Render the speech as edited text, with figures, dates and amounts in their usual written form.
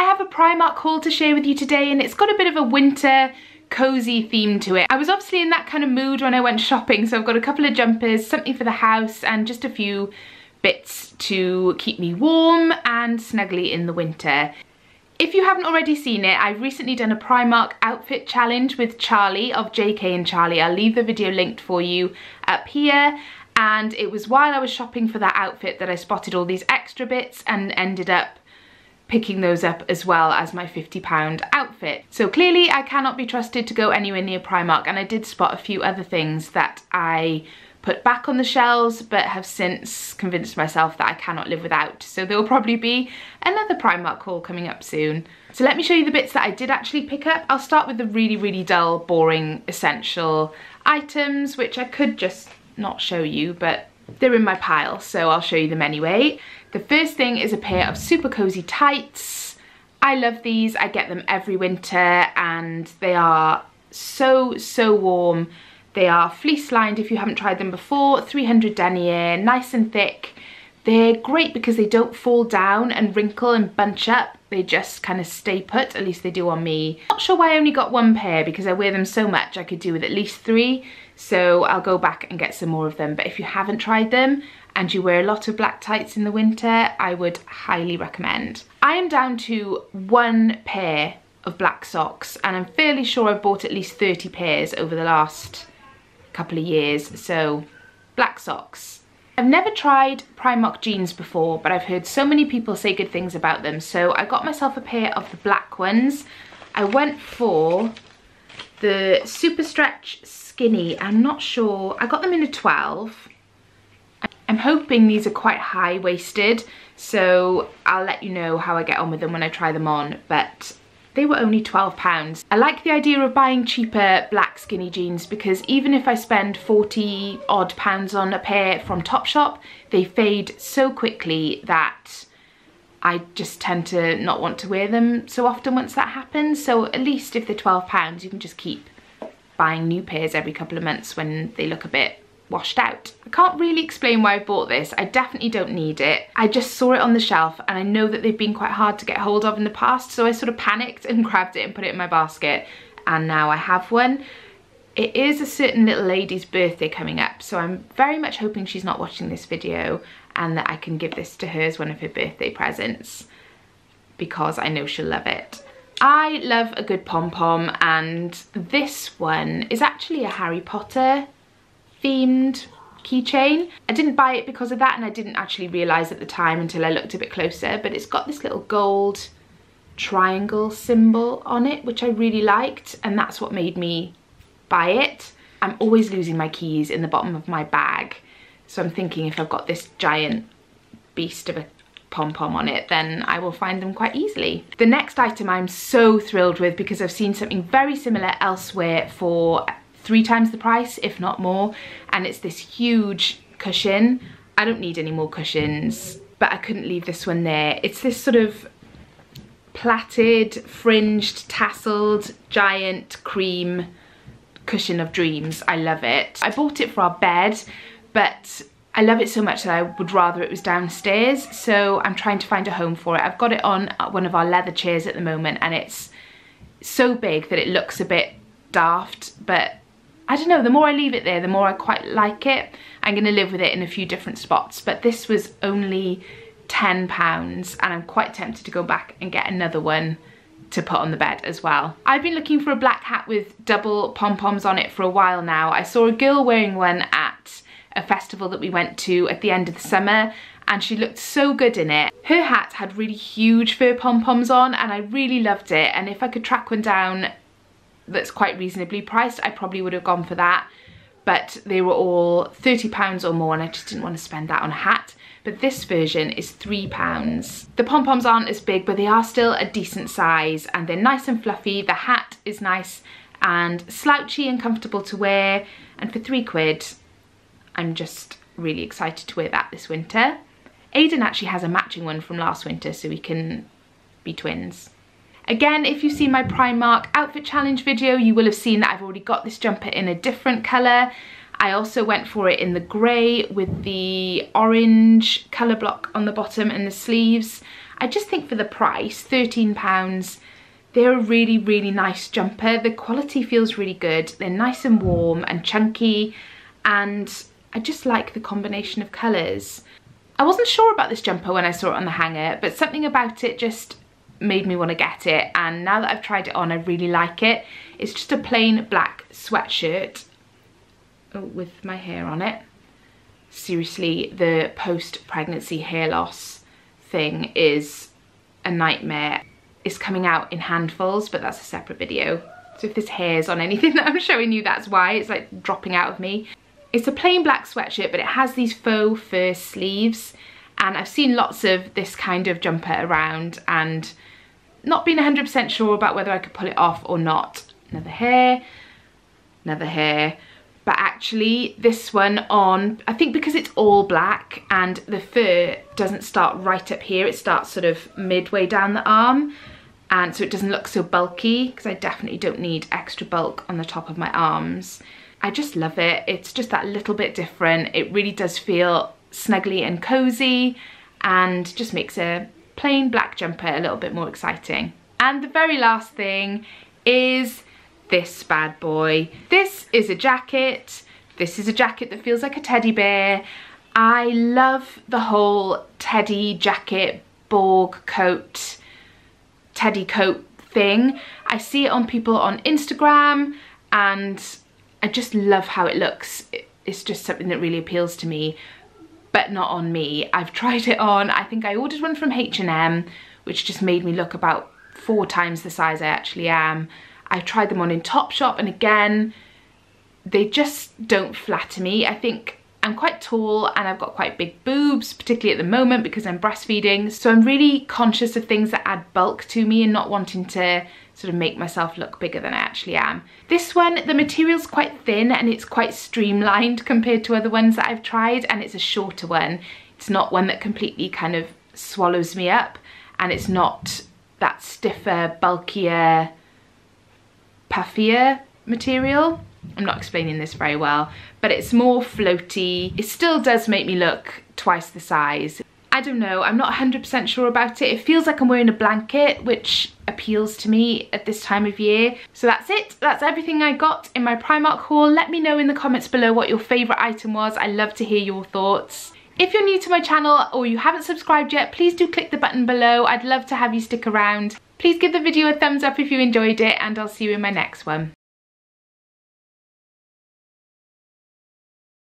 I have a Primark haul to share with you today, and it's got a bit of a winter cozy theme to it. I was obviously in that kind of mood when I went shopping, so I've got a couple of jumpers, something for the house, and just a few bits to keep me warm and snuggly in the winter. If you haven't already seen it, I've recently done a Primark outfit challenge with Charlie of JK and Charlie. I'll leave the video linked for you up here. And it was while I was shopping for that outfit that I spotted all these extra bits and ended up picking those up as well as my £50 outfit. So clearly I cannot be trusted to go anywhere near Primark, and I did spot a few other things that I put back on the shelves but have since convinced myself that I cannot live without. So there will probably be another Primark haul coming up soon. So let me show you the bits that I did actually pick up. I'll start with the really dull, boring, essential items, which I could just not show you, but they're in my pile, so I'll show you them anyway. The first thing is a pair of super cozy tights. I love these. I get them every winter and they are so warm. They are fleece lined if you haven't tried them before, 300 denier, nice and thick. They're great because they don't fall down and wrinkle and bunch up. They just kind of stay put, at least they do on me. Not sure why I only got one pair because I wear them so much I could do with at least 3. So I'll go back and get some more of them. But if you haven't tried them and you wear a lot of black tights in the winter, I would highly recommend. I am down to 1 pair of black socks, and I'm fairly sure I've bought at least 30 pairs over the last couple of years. So black socks. I've never tried Primark jeans before, but I've heard so many people say good things about them. So I got myself a pair of the black ones. I went for the super stretch skinny. I'm not sure. I got them in a 12. I'm hoping these are quite high-waisted, so I'll let you know how I get on with them when I try them on, but they were only £12. I like the idea of buying cheaper black skinny jeans because even if I spend 40 odd pounds on a pair from Topshop, they fade so quickly that I just tend to not want to wear them so often once that happens. So at least if they're £12, you can just keep buying new pairs every couple of months when they look a bit washed out. I can't really explain why I bought this. I definitely don't need it. I just saw it on the shelf and I know that they've been quite hard to get hold of in the past, so I sort of panicked and grabbed it and put it in my basket, and now I have one. It is a certain little lady's birthday coming up, so I'm very much hoping she's not watching this video and that I can give this to her as one of her birthday presents because I know she'll love it. I love a good pom-pom, and this one is actually a Harry Potter themed keychain. I didn't buy it because of that, and I didn't actually realise at the time until I looked a bit closer, but it's got this little gold triangle symbol on it, which I really liked, and that's what made me buy it. I'm always losing my keys in the bottom of my bag, so I'm thinking if I've got this giant beast of a pom-pom on it, then I will find them quite easily. The next item I'm so thrilled with because I've seen something very similar elsewhere for 3 times the price, if not more, and it's this huge cushion. I don't need any more cushions, but I couldn't leave this one there. It's this sort of plaited, fringed, tasseled, giant cream cushion of dreams. I love it. I bought it for our bed, but I love it so much that I would rather it was downstairs, so I'm trying to find a home for it. I've got it on one of our leather chairs at the moment, and it's so big that it looks a bit daft, but I don't know, the more I leave it there, the more I quite like it. I'm going to live with it in a few different spots, but this was only £10, and I'm quite tempted to go back and get another one to put on the bed as well. I've been looking for a black hat with double pom-poms on it for a while now. I saw a girl wearing one at a festival that we went to at the end of the summer, and she looked so good in it. Her hat had really huge fur pom-poms on, and I really loved it, and if I could track one down that's quite reasonably priced, I probably would have gone for that, but they were all £30 or more, and I just didn't want to spend that on a hat. But this version is £3. The pom-poms aren't as big, but they are still a decent size, and they're nice and fluffy. The hat is nice and slouchy and comfortable to wear, and for £3 I'm just really excited to wear that this winter. Aidan actually has a matching one from last winter, so we can be twins. Again, if you've seen my Primark outfit challenge video, you will have seen that I've already got this jumper in a different colour. I also went for it in the grey with the orange colour block on the bottom and the sleeves. I just think for the price, £13, they're a really, really nice jumper. The quality feels really good. They're nice and warm and chunky, and I just like the combination of colours. I wasn't sure about this jumper when I saw it on the hanger, but something about it just made me want to get it, and now that I've tried it on, I really like it. It's just a plain black sweatshirt with my hair on it. Seriously, the post-pregnancy hair loss thing is a nightmare. It's coming out in handfuls, but that's a separate video. So if there's hairs on anything that I'm showing you, that's why. It's like dropping out of me. It's a plain black sweatshirt, but it has these faux fur sleeves, and I've seen lots of this kind of jumper around and not been 100% sure about whether I could pull it off or not. Another hair, but actually this one on, I think because it's all black and the fur doesn't start right up here, it starts sort of midway down the arm, and so it doesn't look so bulky, because I definitely don't need extra bulk on the top of my arms. I just love it. It's just that little bit different. It really does feel snuggly and cozy, and just makes a plain black jumper a little bit more exciting. And the very last thing is this bad boy. This is a jacket. This is a jacket that feels like a teddy bear. I love the whole teddy jacket, Borg coat, teddy coat thing. I see it on people on Instagram, and I just love how it looks. It's just something that really appeals to me, but not on me. I've tried it on. I think I ordered one from H&M, which just made me look about 4 times the size I actually am. I've tried them on in Topshop, and again, they just don't flatter me. I think I'm quite tall and I've got quite big boobs, particularly at the moment because I'm breastfeeding. So I'm really conscious of things that add bulk to me and not wanting to sort of make myself look bigger than I actually am. This one, the material's quite thin and it's quite streamlined compared to other ones that I've tried, and it's a shorter one. It's not one that completely kind of swallows me up, and it's not that stiffer, bulkier, puffier material. I'm not explaining this very well, but it's more floaty. It still does make me look twice the size. I don't know, I'm not 100% sure about it. It feels like I'm wearing a blanket, which appeals to me at this time of year. So that's it. That's everything I got in my Primark haul. Let me know in the comments below what your favourite item was. I love to hear your thoughts. If you're new to my channel or you haven't subscribed yet, please do click the button below. I'd love to have you stick around. Please give the video a thumbs up if you enjoyed it, and I'll see you in my next one.